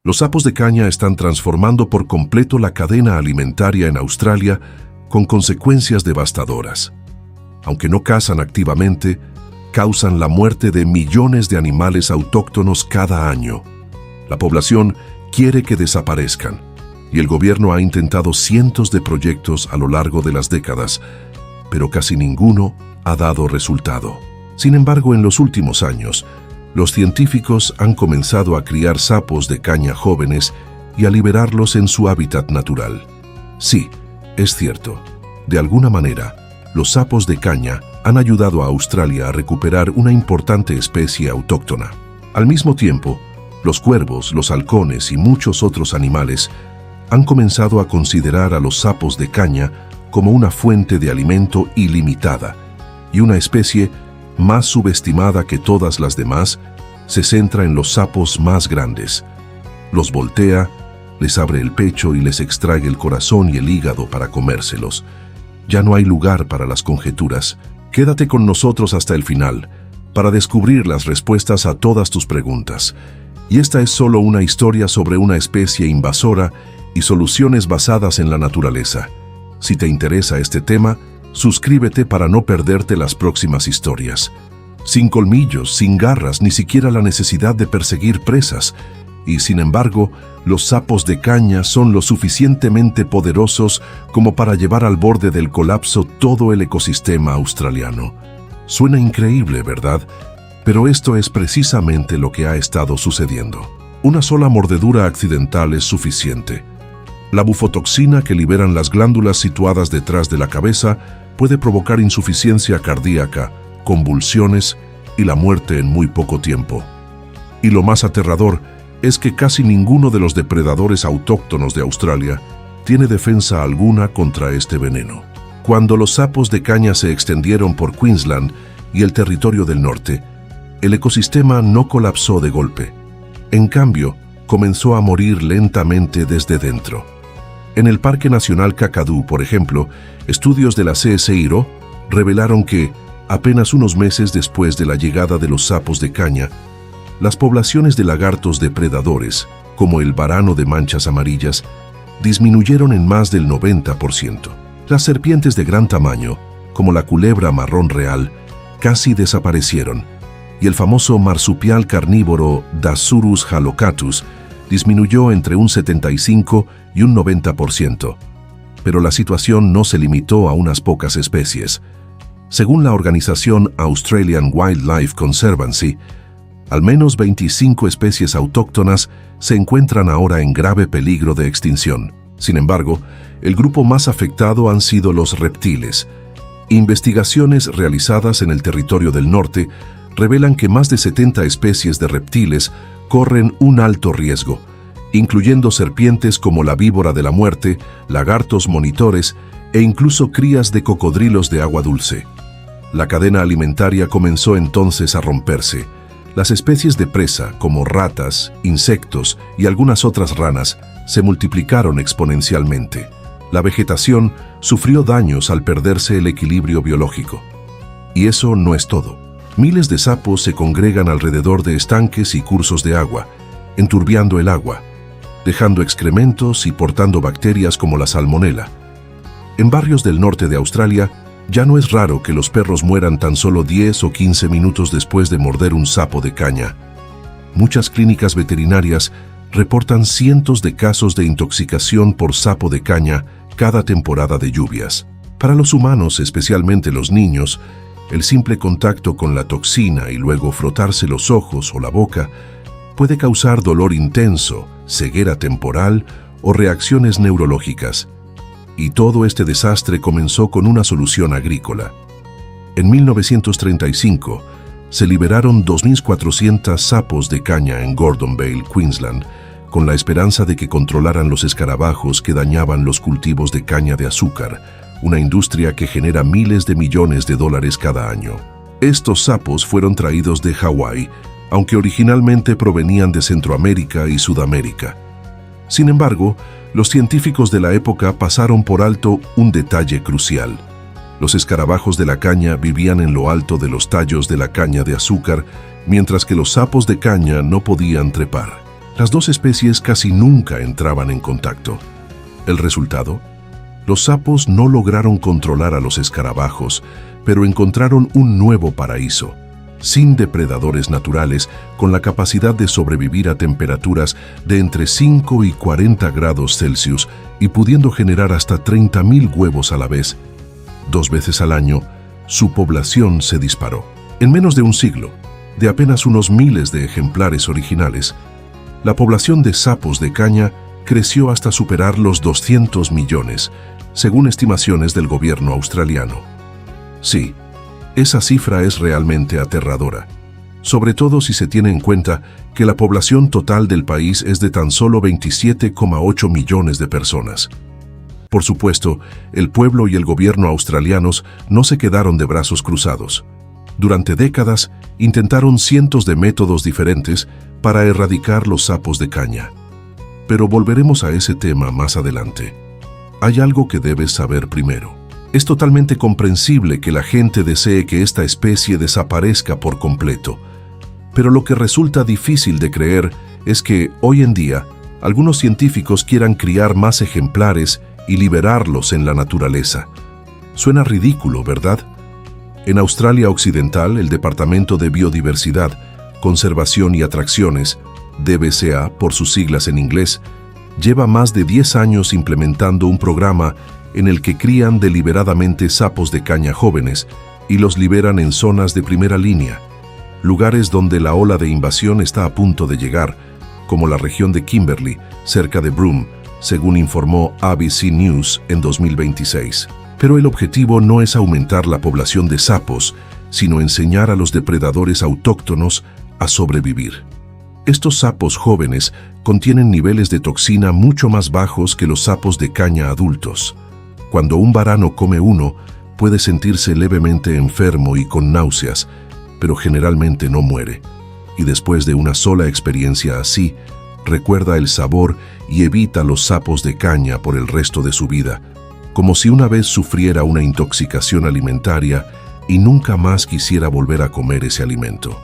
Los sapos de caña están transformando por completo la cadena alimentaria en Australia con consecuencias devastadoras. Aunque no cazan activamente, causan la muerte de millones de animales autóctonos cada año. La población quiere que desaparezcan, y el gobierno ha intentado cientos de proyectos a lo largo de las décadas, pero casi ninguno ha dado resultado. Sin embargo, en los últimos años, los científicos han comenzado a criar sapos de caña jóvenes y a liberarlos en su hábitat natural. Sí, es cierto, de alguna manera, los sapos de caña han ayudado a Australia a recuperar una importante especie autóctona. Al mismo tiempo, los cuervos, los halcones y muchos otros animales han comenzado a considerar a los sapos de caña como una fuente de alimento ilimitada, y una especie más subestimada que todas las demás se centra en los sapos más grandes. Los voltea, les abre el pecho y les extrae el corazón y el hígado para comérselos. Ya no hay lugar para las conjeturas. Quédate con nosotros hasta el final para descubrir las respuestas a todas tus preguntas. Y esta es solo una historia sobre una especie invasora y soluciones basadas en la naturaleza. Si te interesa este tema, suscríbete para no perderte las próximas historias. Sin colmillos, sin garras, ni siquiera la necesidad de perseguir presas. Y sin embargo, los sapos de caña son lo suficientemente poderosos como para llevar al borde del colapso todo el ecosistema australiano. Suena increíble, ¿verdad? Pero esto es precisamente lo que ha estado sucediendo. Una sola mordedura accidental es suficiente. La bufotoxina que liberan las glándulas situadas detrás de la cabeza puede provocar insuficiencia cardíaca, convulsiones y la muerte en muy poco tiempo. Y lo más aterrador es que casi ninguno de los depredadores autóctonos de Australia tiene defensa alguna contra este veneno. Cuando los sapos de caña se extendieron por Queensland y el territorio del norte, el ecosistema no colapsó de golpe. En cambio, comenzó a morir lentamente desde dentro. En el Parque Nacional Kakadu, por ejemplo, estudios de la CSIRO revelaron que, apenas unos meses después de la llegada de los sapos de caña, las poblaciones de lagartos depredadores, como el varano de manchas amarillas, disminuyeron en más del 90%. Las serpientes de gran tamaño, como la culebra marrón real, casi desaparecieron, y el famoso marsupial carnívoro Dasurus halocatus disminuyó entre un 75 y un 90%. Pero la situación no se limitó a unas pocas especies. Según la organización Australian Wildlife Conservancy, al menos 25 especies autóctonas se encuentran ahora en grave peligro de extinción. Sin embargo, el grupo más afectado han sido los reptiles. Investigaciones realizadas en el territorio del norte revelan que más de 70 especies de reptiles corren un alto riesgo, incluyendo serpientes como la víbora de la muerte, lagartos monitores e incluso crías de cocodrilos de agua dulce. La cadena alimentaria comenzó entonces a romperse. Las especies de presa, como ratas, insectos y algunas otras ranas, se multiplicaron exponencialmente. La vegetación sufrió daños al perderse el equilibrio biológico. Y eso no es todo. Miles de sapos se congregan alrededor de estanques y cursos de agua, enturbiando el agua, dejando excrementos y portando bacterias como la salmonela. En barrios del norte de Australia, ya no es raro que los perros mueran tan solo 10 o 15 minutos después de morder un sapo de caña. Muchas clínicas veterinarias reportan cientos de casos de intoxicación por sapo de caña cada temporada de lluvias. Para los humanos, especialmente los niños, el simple contacto con la toxina y luego frotarse los ojos o la boca puede causar dolor intenso, ceguera temporal o reacciones neurológicas. Y todo este desastre comenzó con una solución agrícola. En 1935, se liberaron 2.400 sapos de caña en Gordon Vale, Queensland, con la esperanza de que controlaran los escarabajos que dañaban los cultivos de caña de azúcar, una industria que genera miles de millones de dólares cada año. Estos sapos fueron traídos de Hawái, aunque originalmente provenían de Centroamérica y Sudamérica. Sin embargo, los científicos de la época pasaron por alto un detalle crucial. Los escarabajos de la caña vivían en lo alto de los tallos de la caña de azúcar, mientras que los sapos de caña no podían trepar. Las dos especies casi nunca entraban en contacto. ¿El resultado? Los sapos no lograron controlar a los escarabajos, pero encontraron un nuevo paraíso, sin depredadores naturales, con la capacidad de sobrevivir a temperaturas de entre 5 y 40 grados Celsius y pudiendo generar hasta 30.000 huevos a la vez. 2 veces al año, su población se disparó. En menos de un siglo, de apenas unos miles de ejemplares originales, la población de sapos de caña creció hasta superar los 200 millones, según estimaciones del gobierno australiano. Sí, esa cifra es realmente aterradora, sobre todo si se tiene en cuenta que la población total del país es de tan solo 27,8 millones de personas. Por supuesto, el pueblo y el gobierno australianos no se quedaron de brazos cruzados. Durante décadas, intentaron cientos de métodos diferentes para erradicar los sapos de caña. Pero volveremos a ese tema más adelante. Hay algo que debes saber primero. Es totalmente comprensible que la gente desee que esta especie desaparezca por completo. Pero lo que resulta difícil de creer es que, hoy en día, algunos científicos quieran criar más ejemplares y liberarlos en la naturaleza. Suena ridículo, ¿verdad? En Australia Occidental, el Departamento de Biodiversidad, Conservación y Atracciones, DBCA por sus siglas en inglés, lleva más de 10 años implementando un programa en el que crían deliberadamente sapos de caña jóvenes y los liberan en zonas de primera línea, lugares donde la ola de invasión está a punto de llegar, como la región de Kimberley, cerca de Broome, según informó ABC News en 2026. Pero el objetivo no es aumentar la población de sapos, sino enseñar a los depredadores autóctonos a sobrevivir. Estos sapos jóvenes contienen niveles de toxina mucho más bajos que los sapos de caña adultos. Cuando un varano come uno, puede sentirse levemente enfermo y con náuseas, pero generalmente no muere. Y después de una sola experiencia así, recuerda el sabor y evita los sapos de caña por el resto de su vida, como si una vez sufriera una intoxicación alimentaria y nunca más quisiera volver a comer ese alimento.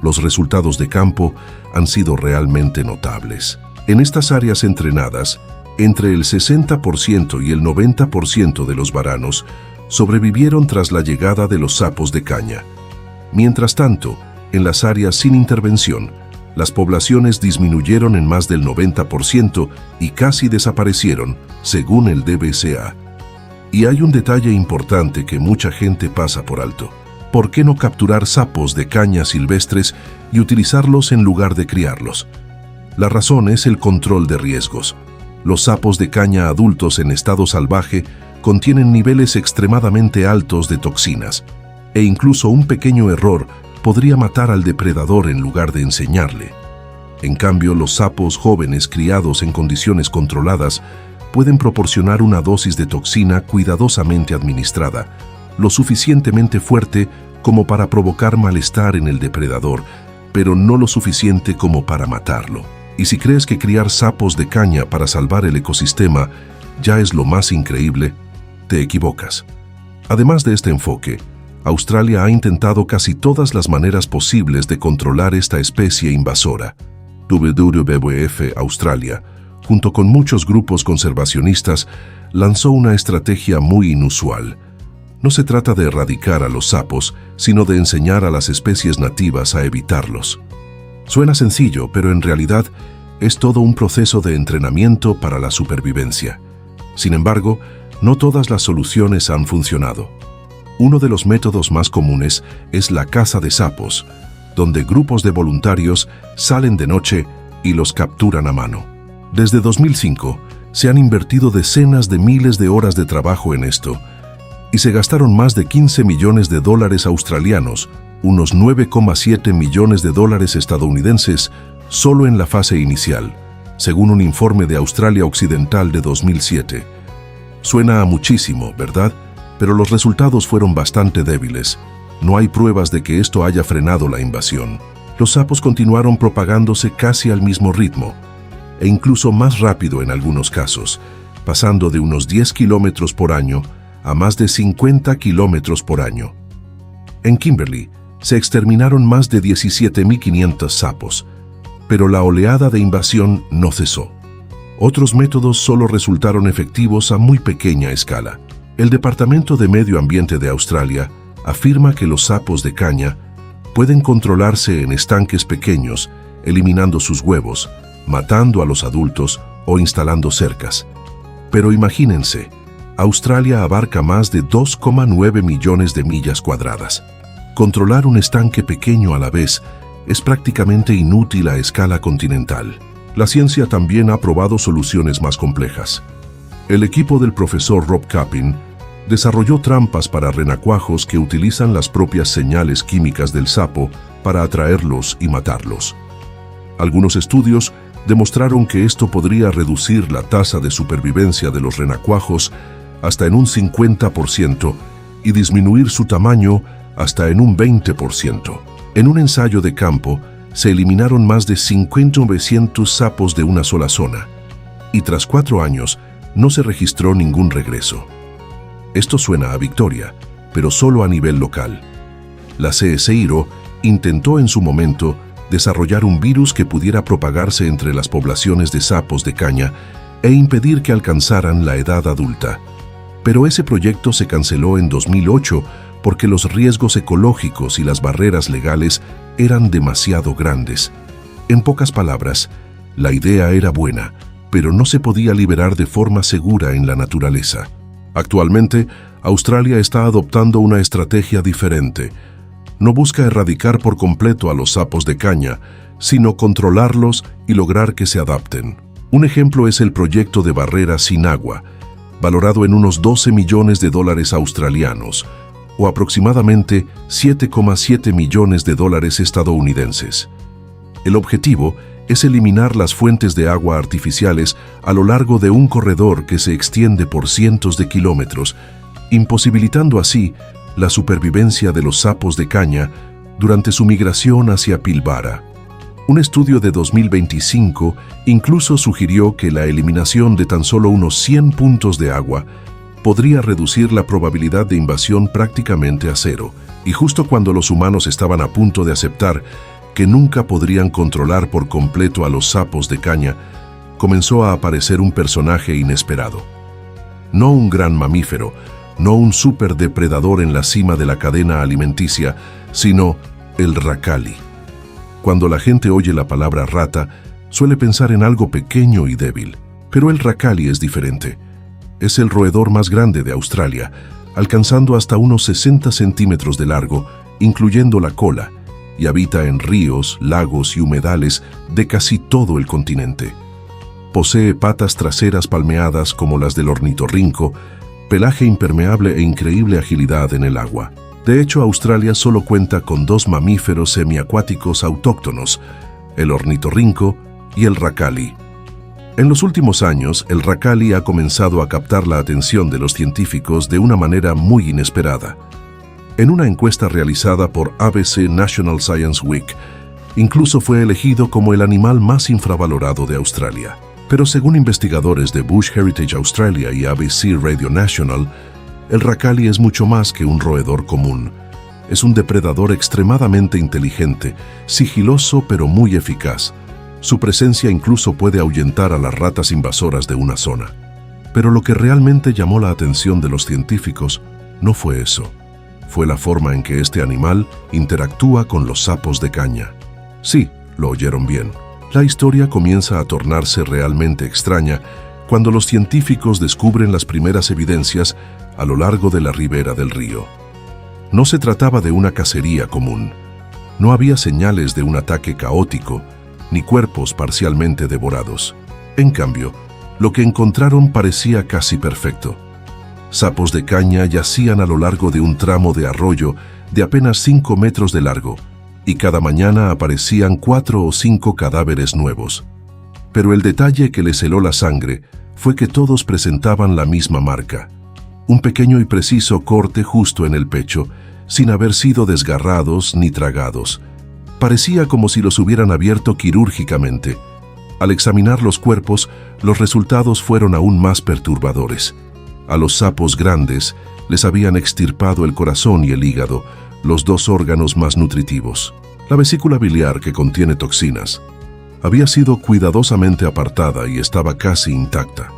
Los resultados de campo han sido realmente notables. En estas áreas entrenadas, entre el 60% y el 90% de los varanos sobrevivieron tras la llegada de los sapos de caña. Mientras tanto, en las áreas sin intervención, las poblaciones disminuyeron en más del 90% y casi desaparecieron, según el DBCA. Y hay un detalle importante que mucha gente pasa por alto. ¿Por qué no capturar sapos de caña silvestres y utilizarlos en lugar de criarlos? La razón es el control de riesgos. Los sapos de caña adultos en estado salvaje contienen niveles extremadamente altos de toxinas, e incluso un pequeño error podría matar al depredador en lugar de enseñarle. En cambio, los sapos jóvenes criados en condiciones controladas pueden proporcionar una dosis de toxina cuidadosamente administrada, lo suficientemente fuerte como para provocar malestar en el depredador, pero no lo suficiente como para matarlo. Y si crees que criar sapos de caña para salvar el ecosistema ya es lo más increíble, te equivocas. Además de este enfoque, Australia ha intentado casi todas las maneras posibles de controlar esta especie invasora. WWF Australia, junto con muchos grupos conservacionistas, lanzó una estrategia muy inusual. No se trata de erradicar a los sapos, sino de enseñar a las especies nativas a evitarlos. Suena sencillo, pero en realidad es todo un proceso de entrenamiento para la supervivencia. Sin embargo, no todas las soluciones han funcionado. Uno de los métodos más comunes es la caza de sapos, donde grupos de voluntarios salen de noche y los capturan a mano. Desde 2005, se han invertido decenas de miles de horas de trabajo en esto, y se gastaron más de 15 millones de dólares australianos, unos 9,7 millones de dólares estadounidenses, solo en la fase inicial, según un informe de Australia Occidental de 2007. Suena a muchísimo, ¿verdad? Pero los resultados fueron bastante débiles. No hay pruebas de que esto haya frenado la invasión. Los sapos continuaron propagándose casi al mismo ritmo, e incluso más rápido en algunos casos, pasando de unos 10 kilómetros por año a más de 50 kilómetros por año. En Kimberley se exterminaron más de 17.500 sapos, Pero la oleada de invasión no cesó. Otros métodos solo resultaron efectivos a muy pequeña escala. El Departamento de Medio Ambiente de Australia afirma que los sapos de caña pueden controlarse en estanques pequeños, eliminando sus huevos, matando a los adultos o instalando cercas. Pero imagínense, Australia abarca más de 2,9 millones de millas cuadradas. Controlar un estanque pequeño a la vez es prácticamente inútil a escala continental. La ciencia también ha probado soluciones más complejas. El equipo del profesor Rob Capin desarrolló trampas para renacuajos que utilizan las propias señales químicas del sapo para atraerlos y matarlos. Algunos estudios demostraron que esto podría reducir la tasa de supervivencia de los renacuajos hasta en un 50% y disminuir su tamaño hasta en un 20%. En un ensayo de campo, se eliminaron más de 5.900 sapos de una sola zona, y tras 4 años no se registró ningún regreso. Esto suena a victoria, pero solo a nivel local. La CSIRO intentó en su momento desarrollar un virus que pudiera propagarse entre las poblaciones de sapos de caña e impedir que alcanzaran la edad adulta. Pero ese proyecto se canceló en 2008 porque los riesgos ecológicos y las barreras legales eran demasiado grandes. En pocas palabras, la idea era buena, pero no se podía liberar de forma segura en la naturaleza. Actualmente, Australia está adoptando una estrategia diferente. No busca erradicar por completo a los sapos de caña, sino controlarlos y lograr que se adapten. Un ejemplo es el proyecto de barrera sin agua, valorado en unos 12 millones de dólares australianos, o aproximadamente 7,7 millones de dólares estadounidenses. El objetivo es eliminar las fuentes de agua artificiales a lo largo de un corredor que se extiende por cientos de kilómetros, imposibilitando así la supervivencia de los sapos de caña durante su migración hacia Pilbara. Un estudio de 2025 incluso sugirió que la eliminación de tan solo unos 100 puntos de agua podría reducir la probabilidad de invasión prácticamente a cero, y justo cuando los humanos estaban a punto de aceptar que nunca podrían controlar por completo a los sapos de caña, comenzó a aparecer un personaje inesperado. No un gran mamífero, no un superdepredador en la cima de la cadena alimenticia, sino el racali. Cuando la gente oye la palabra rata, suele pensar en algo pequeño y débil, pero el racali es diferente. Es el roedor más grande de Australia, alcanzando hasta unos 60 centímetros de largo, incluyendo la cola, y habita en ríos, lagos y humedales de casi todo el continente. Posee patas traseras palmeadas como las del ornitorrinco, pelaje impermeable e increíble agilidad en el agua. De hecho, Australia solo cuenta con 2 mamíferos semiacuáticos autóctonos, el ornitorrinco y el racali. En los últimos años, el racali ha comenzado a captar la atención de los científicos de una manera muy inesperada. En una encuesta realizada por ABC National Science Week, incluso fue elegido como el animal más infravalorado de Australia. Pero según investigadores de Bush Heritage Australia y ABC Radio National, el racali es mucho más que un roedor común. Es un depredador extremadamente inteligente, sigiloso pero muy eficaz. Su presencia incluso puede ahuyentar a las ratas invasoras de una zona. Pero lo que realmente llamó la atención de los científicos no fue eso. Fue la forma en que este animal interactúa con los sapos de caña. Sí, lo oyeron bien. La historia comienza a tornarse realmente extraña cuando los científicos descubren las primeras evidencias a lo largo de la ribera del río. No se trataba de una cacería común. No había señales de un ataque caótico, ni cuerpos parcialmente devorados. En cambio, lo que encontraron parecía casi perfecto. Sapos de caña yacían a lo largo de un tramo de arroyo de apenas 5 metros de largo, y cada mañana aparecían 4 o 5 cadáveres nuevos. Pero el detalle que les heló la sangre fue que todos presentaban la misma marca, un pequeño y preciso corte justo en el pecho, sin haber sido desgarrados ni tragados. Parecía como si los hubieran abierto quirúrgicamente. Al examinar los cuerpos, los resultados fueron aún más perturbadores. A los sapos grandes les habían extirpado el corazón y el hígado, los 2 órganos más nutritivos. La vesícula biliar, que contiene toxinas, había sido cuidadosamente apartada y estaba casi intacta.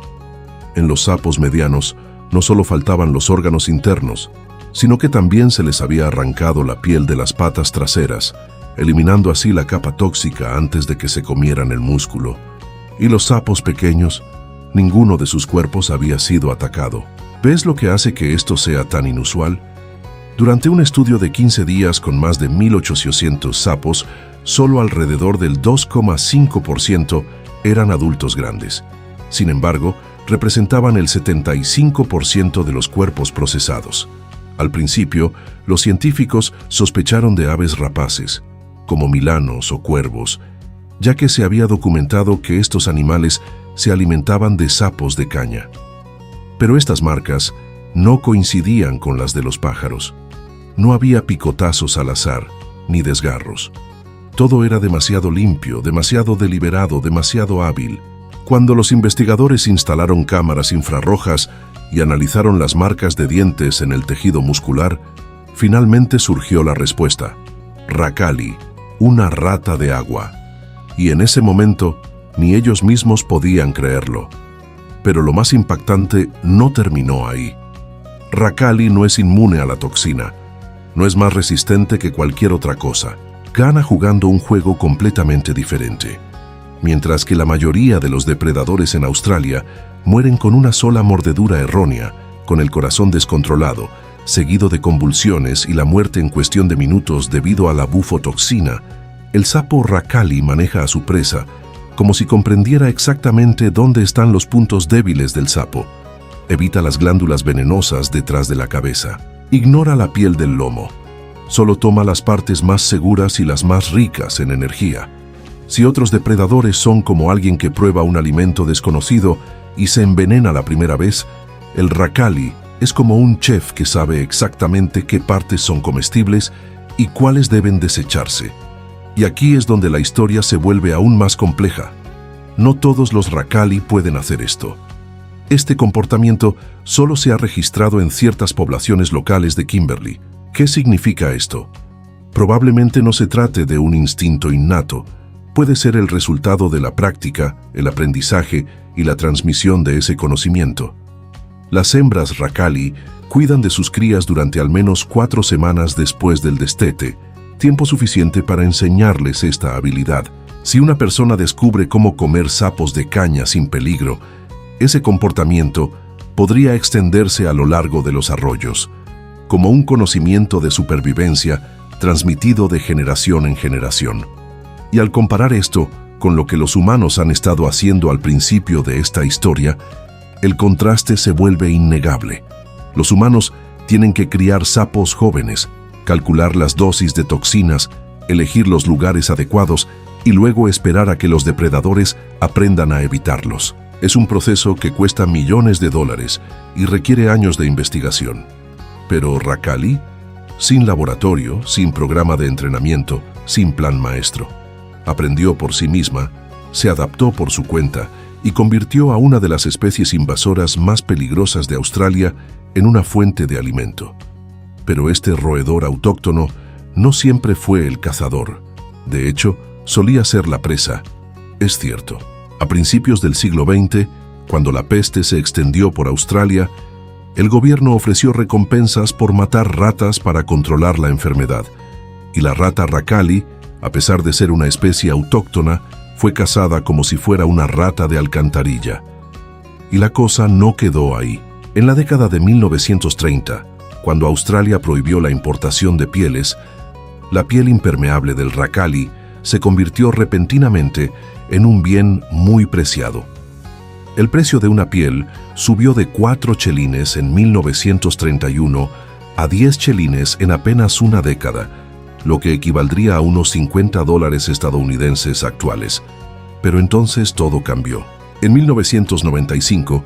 En los sapos medianos no solo faltaban los órganos internos, sino que también se les había arrancado la piel de las patas traseras, eliminando así la capa tóxica antes de que se comieran el músculo. Y los sapos pequeños, ninguno de sus cuerpos había sido atacado. ¿Ves lo que hace que esto sea tan inusual? Durante un estudio de 15 días con más de 1.800 sapos, solo alrededor del 2,5% eran adultos grandes. Sin embargo, representaban el 75% de los cuerpos procesados. Al principio, los científicos sospecharon de aves rapaces, como milanos o cuervos, ya que se había documentado que estos animales se alimentaban de sapos de caña. Pero estas marcas no coincidían con las de los pájaros. No había picotazos al azar, ni desgarros. Todo era demasiado limpio, demasiado deliberado, demasiado hábil. Cuando los investigadores instalaron cámaras infrarrojas y analizaron las marcas de dientes en el tejido muscular, finalmente surgió la respuesta: Racali, una rata de agua. Y en ese momento, ni ellos mismos podían creerlo. Pero lo más impactante no terminó ahí. Racali no es inmune a la toxina. No es más resistente que cualquier otra cosa. Gana jugando un juego completamente diferente. Mientras que la mayoría de los depredadores en Australia mueren con una sola mordedura errónea, con el corazón descontrolado, seguido de convulsiones y la muerte en cuestión de minutos debido a la bufotoxina, el sapo Racali maneja a su presa como si comprendiera exactamente dónde están los puntos débiles del sapo. Evita las glándulas venenosas detrás de la cabeza. Ignora la piel del lomo. Solo toma las partes más seguras y las más ricas en energía. Si otros depredadores son como alguien que prueba un alimento desconocido y se envenena la primera vez, el Racali es como un chef que sabe exactamente qué partes son comestibles y cuáles deben desecharse. Y aquí es donde la historia se vuelve aún más compleja. No todos los Racali pueden hacer esto. Este comportamiento solo se ha registrado en ciertas poblaciones locales de Kimberley. ¿Qué significa esto? Probablemente no se trate de un instinto innato. Puede ser el resultado de la práctica, el aprendizaje y la transmisión de ese conocimiento. Las hembras Racali cuidan de sus crías durante al menos 4 semanas después del destete, tiempo suficiente para enseñarles esta habilidad. Si una persona descubre cómo comer sapos de caña sin peligro, ese comportamiento podría extenderse a lo largo de los arroyos, como un conocimiento de supervivencia transmitido de generación en generación. Y al comparar esto con lo que los humanos han estado haciendo al principio de esta historia, el contraste se vuelve innegable. Los humanos tienen que criar sapos jóvenes, calcular las dosis de toxinas, elegir los lugares adecuados y luego esperar a que los depredadores aprendan a evitarlos. Es un proceso que cuesta millones de dólares y requiere años de investigación. Pero Racali, sin laboratorio, sin programa de entrenamiento, sin plan maestro, aprendió por sí misma, se adaptó por su cuenta y convirtió a una de las especies invasoras más peligrosas de Australia en una fuente de alimento. Pero este roedor autóctono no siempre fue el cazador. De hecho, solía ser la presa. Es cierto, a principios del siglo XX, cuando la peste se extendió por Australia, el gobierno ofreció recompensas por matar ratas para controlar la enfermedad, y la rata Racali, a pesar de ser una especie autóctona, fue cazada como si fuera una rata de alcantarilla. Y la cosa no quedó ahí. En la década de 1930, cuando Australia prohibió la importación de pieles, la piel impermeable del Racali se convirtió repentinamente en un bien muy preciado. El precio de una piel subió de 4 chelines en 1931 a 10 chelines en apenas una década, lo que equivaldría a unos $50 estadounidenses actuales. Pero entonces todo cambió. En 1995,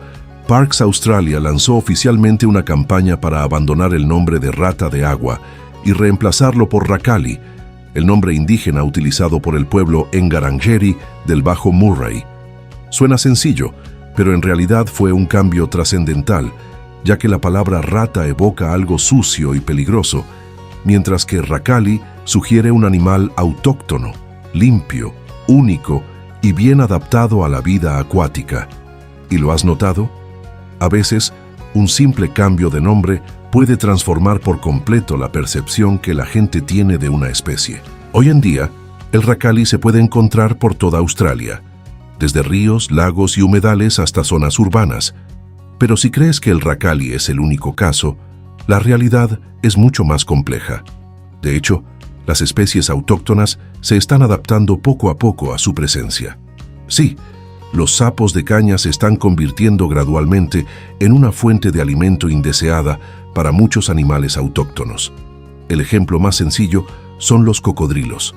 Parks Australia lanzó oficialmente una campaña para abandonar el nombre de rata de agua y reemplazarlo por Racali, el nombre indígena utilizado por el pueblo Ngarrindjeri del Bajo Murray. Suena sencillo, pero en realidad fue un cambio trascendental, ya que la palabra rata evoca algo sucio y peligroso, mientras que Racali sugiere un animal autóctono, limpio, único y bien adaptado a la vida acuática. ¿Y lo has notado? A veces, un simple cambio de nombre puede transformar por completo la percepción que la gente tiene de una especie. Hoy en día, el racali se puede encontrar por toda Australia, desde ríos, lagos y humedales hasta zonas urbanas. Pero si crees que el racali es el único caso, la realidad es mucho más compleja. De hecho, las especies autóctonas se están adaptando poco a poco a su presencia. Sí, los sapos de caña se están convirtiendo gradualmente en una fuente de alimento indeseada para muchos animales autóctonos. El ejemplo más sencillo son los cocodrilos.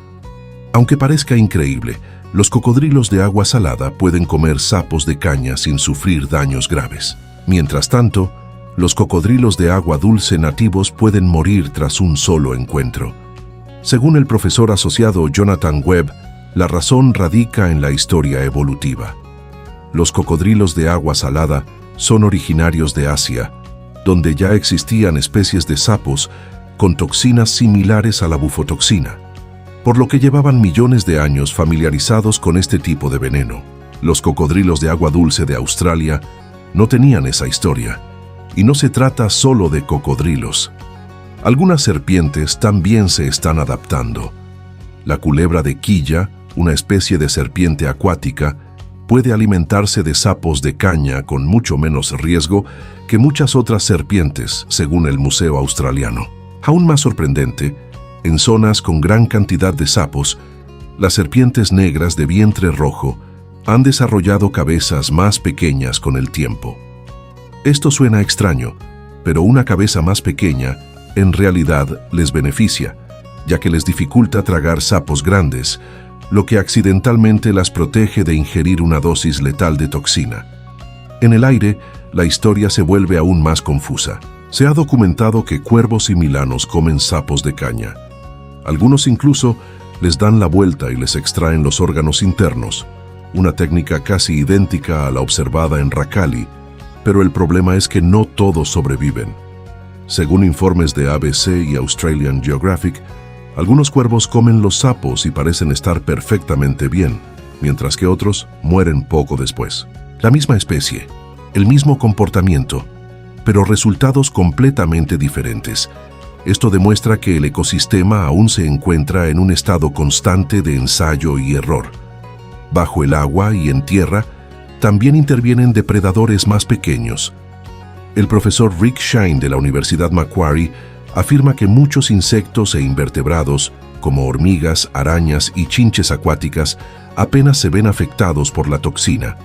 Aunque parezca increíble, los cocodrilos de agua salada pueden comer sapos de caña sin sufrir daños graves. Mientras tanto, los cocodrilos de agua dulce nativos pueden morir tras un solo encuentro. Según el profesor asociado Jonathan Webb, la razón radica en la historia evolutiva. Los cocodrilos de agua salada son originarios de Asia, donde ya existían especies de sapos con toxinas similares a la bufotoxina, por lo que llevaban millones de años familiarizados con este tipo de veneno. Los cocodrilos de agua dulce de Australia no tenían esa historia, y no se trata solo de cocodrilos. Algunas serpientes también se están adaptando. La culebra de quilla, una especie de serpiente acuática, puede alimentarse de sapos de caña con mucho menos riesgo que muchas otras serpientes, según el Museo Australiano. Aún más sorprendente, en zonas con gran cantidad de sapos, las serpientes negras de vientre rojo han desarrollado cabezas más pequeñas con el tiempo. Esto suena extraño, pero una cabeza más pequeña en realidad les beneficia, ya que les dificulta tragar sapos grandes, lo que accidentalmente las protege de ingerir una dosis letal de toxina. En el aire, la historia se vuelve aún más confusa. Se ha documentado que cuervos y milanos comen sapos de caña. Algunos incluso les dan la vuelta y les extraen los órganos internos, una técnica casi idéntica a la observada en racali, pero el problema es que no todos sobreviven. Según informes de ABC y Australian Geographic, algunos cuervos comen los sapos y parecen estar perfectamente bien, mientras que otros mueren poco después. La misma especie, el mismo comportamiento, pero resultados completamente diferentes. Esto demuestra que el ecosistema aún se encuentra en un estado constante de ensayo y error. Bajo el agua y en tierra, también intervienen depredadores más pequeños. El profesor Rick Shine de la Universidad Macquarie afirma que muchos insectos e invertebrados, como hormigas, arañas y chinches acuáticas, apenas se ven afectados por la toxina.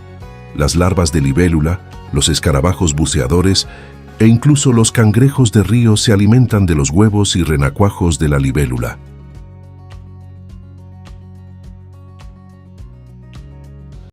Las larvas de libélula, los escarabajos buceadores e incluso los cangrejos de río se alimentan de los huevos y renacuajos de la libélula.